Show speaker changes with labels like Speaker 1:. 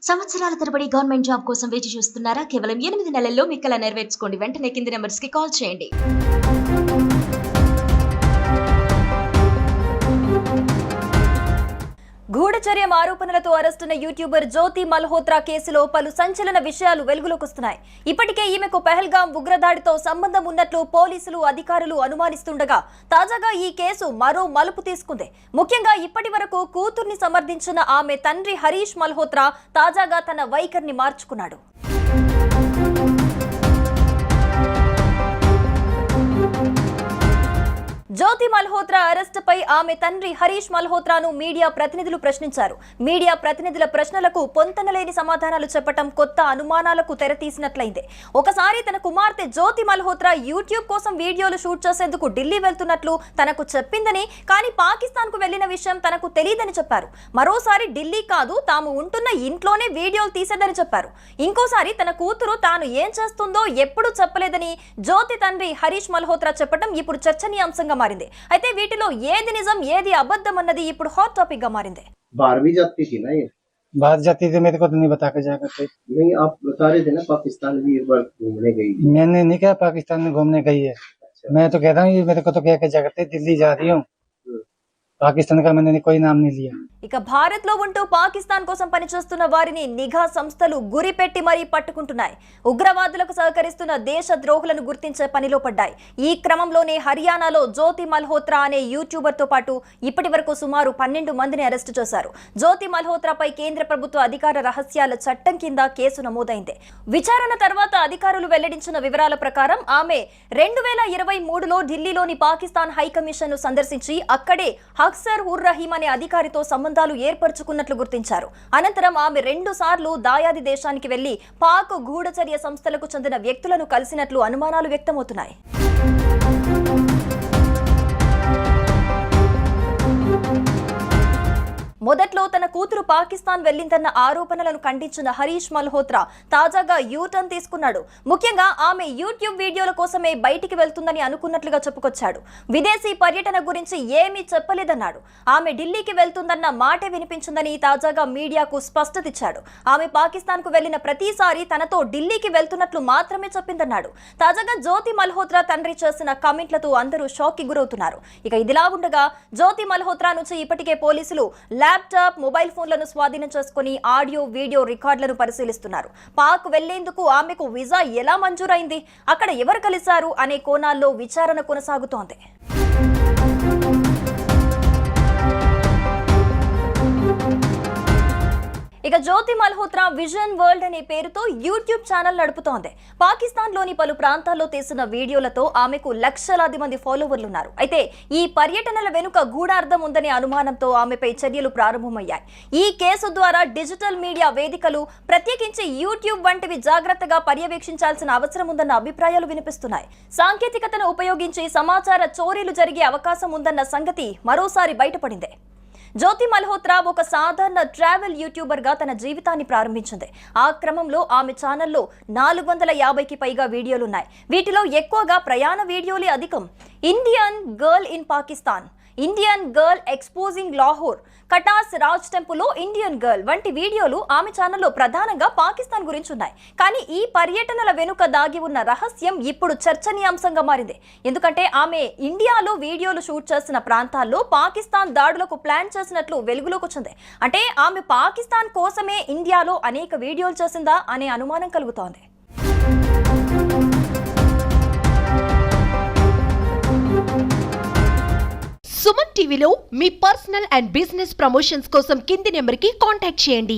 Speaker 1: సంవత్సరాల తరబడి government job కోసం వేచి చూస్తున్నారా? కేవలం 8 నెలల్లో మీ కల నెరవేర్చుకోండి. వెంటనే కింది నెంబర్స్ కి కాల్ చేయండి.
Speaker 2: గూఢచర్యం ఆరోపణలతో అరెస్టైన యూట్యూబర్ జ్యోతి మల్హోత్రా కేసులో పలు సంచలన విషయాలు వెలుగులోకొస్తున్నాయి. ఇప్పటికే ఈమెకు పెహల్గాం ఉగ్రదాడితో సంబంధం ఉన్నట్లు పోలీసులు అధికారులు అనుమానిస్తుండగా తాజాగా ఈ కేసు మరో మలుపు తీసుకుంది. ముఖ్యంగా ఇప్పటి వరకు కూతుర్ని సమర్థించిన ఆమె తండ్రి హరీష్ మల్హోత్రా తాజాగా తన వైఖరిని మార్చుకున్నాడు. జ్యోతి మల్హోత్రా అరెస్టుపై ఆమె తండ్రి హరీష్ మల్హోత్రాను మీడియా ప్రతినిధులు ప్రశ్నించారు. మీడియా ప్రతినిధుల ప్రశ్నలకు పొంతనలేని సమాధానాలు చెప్పడం కొత్త అనుమానాలకు తెరతీసినట్లయింది. ఒకసారి తన కుమార్తె జ్యోతి మల్హోత్రా యూట్యూబ్ కోసం వీడియోలు షూట్ చేసేందుకు ఢిల్లీ వెళ్తున్నట్లు తనకు చెప్పిందని, కానీ పాకిస్తాన్ కు వెళ్లిన విషయం తనకు తెలియదని చెప్పారు. మరోసారి ఢిల్లీ కాదు, తాము ఉంటున్న ఇంట్లోనే వీడియోలు తీసేదని చెప్పారు. ఇంకోసారి తన కూతురు తాను ఏం చేస్తుందో ఎప్పుడూ చెప్పలేదని జ్యోతి తండ్రి హరీష్ మల్హోత్రా చెప్పడం ఇప్పుడు చర్చనీయాంశంగా మారింది. అయితే వీటిలో ఏది నిజం ఏది అబద్ధం అన్నది ఇప్పుడు హాట్ టాపిక్ గా మారింది.
Speaker 3: 12वीं जाती थी ना ये?
Speaker 4: बाहर जाती थी, मेरे को तो नहीं बता के जा करते।
Speaker 3: नहीं, आप बता रहे थे ना पाकिस्तान भी एक बार घूमने गई थी।
Speaker 4: मैंने नहीं कहा पाकिस्तान में घूमने गई है। अच्छा। मैं तो कह रहा हूँ मेरे को तो कह के जा करते दिल्ली जा रही हूँ। పాకిస్తాన్ కా मैंने कोई नाम नहीं लिया।
Speaker 2: ఇక భారత్ లో ఉంటూ పాకిస్తాన్ కోసం పనిచేస్తున్న వారిని నిఘా సంస్థలు గురిపెట్టి మరీ పట్టుకుంటున్నాయి. ఉగ్రవాదులకు సహకరిస్తున్న దేశ ద్రోహులను గుర్తించే పనిలో పడ్డాయి. ఈ క్రమంలోనే హర్యానాలో జ్యోతి మల్హోత్రా అనే యూట్యూబర్ తో పాటు ఇప్పటి వరకు సుమారు 12 మందిని అరెస్టు చేశారు. జ్యోతి మల్హోత్రాపై కేంద్ర ప్రభుత్వ అధికార రహస్యాల చట్టం కింద కేసు నమోదైంది. విచారణ తర్వాత అధికారులు వెల్లడించిన వివరాల ప్రకారం ఆమె 2023లో ఢిల్లీలోని పాకిస్తాన్ హైకమిషన్ ను సందర్శించి అక్కడే అక్సర్ ఉర్ రహీం అనే అధికారితో సంబంధాలు ఏర్పరచుకున్నట్లు గుర్తించారు. అనంతరం ఆమె 2 సార్లు దాయాది దేశానికి వెళ్లి పాక్ గూఢచర్య సంస్థలకు చెందిన వ్యక్తులను కలిసినట్లు అనుమానాలు వ్యక్తమవుతున్నాయి. మొదట్లో తన కూతురు పాకిస్తాన్ వెళ్లిందన్న ఆరోపణలను ఖండించిన హరీష్ మల్హోత్రా తాజాగా యూటర్న్ తీసుకున్నాడు. ముఖ్యంగా ఆమె యూట్యూబ్ వీడియోల కోసమే బయటికి వెళ్తుందని అనుకున్నట్లుగా చెప్పుకొచ్చాడు. విదేశీ పర్యటన గురించి ఏమీ చెప్పలేదన్నాడు. ఆమె ఢిల్లీకి వెళ్తుందన్న మాటే వినిపించిందని తాజాగా మీడియాకు స్పష్టత ఇచ్చాడు. ఆమె పాకిస్తాన్ కు వెళ్లిన ప్రతిసారి తనతో ఢిల్లీకి వెళ్తున్నట్లు మాత్రమే చెప్పిందన్నాడు. తాజాగా జ్యోతి మల్హోత్రా తండ్రి చేసిన కామెంట్లతో అందరూ షాక్ కి గురవుతున్నారు. ఇక ఇదిలా ఉండగా జ్యోతి మల్హోత్రా నుంచి ఇప్పటికే పోలీసులు ల్యాప్టాప్, మొబైల్ ఫోన్లను స్వాధీనం చేసుకుని ఆడియో, వీడియో రికార్డులను పరిశీలిస్తున్నారు. పాక్ వెళ్లేందుకు ఆమెకు వీసా ఎలా మంజూరైంది, అక్కడ ఎవరు కలిశారు అనే కోణాల్లో విచారణ కొనసాగుతోంది. ఇక జ్యోతి మల్హోత్రా విజన్ వరల్డ్ అనే పేరుతో యూట్యూబ్ ఛానల్ నడుపుతోంది. పాకిస్తాన్ లోని పలు ప్రాంతాల్లో తీసిన వీడియోలతో ఆమెకు లక్షలాది మంది ఫాలోవర్లు ఉన్నారు. అయితే ఈ పర్యటనల వెనుక గూఢార్థం ఉందనే అనుమానంతో ఆమెపై చర్యలు ప్రారంభమయ్యాయి. ఈ కేసు ద్వారా డిజిటల్ మీడియా వేదికలు, ప్రత్యేకించి యూట్యూబ్ వంటివి జాగ్రత్తగా పర్యవేక్షించాల్సిన అవసరం ఉందన్న అభిప్రాయాలు వినిపిస్తున్నాయి. సాంకేతికతను ఉపయోగించి సమాచార చోరీలు జరిగే అవకాశం ఉందన్న సంగతి మరోసారి బయటపడింది. జ్యోతి మల్హోత్రా ఒక సాధారణ ట్రావెల్ యూట్యూబర్ గా తన జీవితాన్ని ప్రారంభించింది. ఆ క్రమంలో ఆమె ఛానల్లో 450కి పైగా వీడియోలున్నాయి. వీటిలో ఎక్కువగా ప్రయాణ వీడియోలే అధికం. Indian girl in Pakistan, Indian girl exposing Lahore, Katas Raj టెంపుల్లో ఇండియన్ గర్ల్ వంటి వీడియోలు ఆమె ఛానల్లో ప్రధానంగా పాకిస్తాన్ గురించి ఉన్నాయి. కానీ ఈ పర్యటనల వెనుక దాగి ఉన్న రహస్యం ఇప్పుడు చర్చనీయాంశంగా మారింది. ఎందుకంటే ఆమె ఇండియాలో వీడియోలు షూట్ చేసిన ప్రాంతాల్లో పాకిస్తాన్ దాడులకు ప్లాన్ చేసినట్లు వెలుగులోకి వచ్చింది. అంటే ఆమె పాకిస్తాన్ కోసమే ఇండియాలో అనేక వీడియోలు చేసిందా అనే అనుమానం కలుగుతోంది.
Speaker 5: సుమన్ టీవీలో మీ పర్సనల్ అండ్ బిజినెస్ ప్రమోషన్స్ కోసం కింది నెంబర్కి కాంటాక్ట్ చేయండి.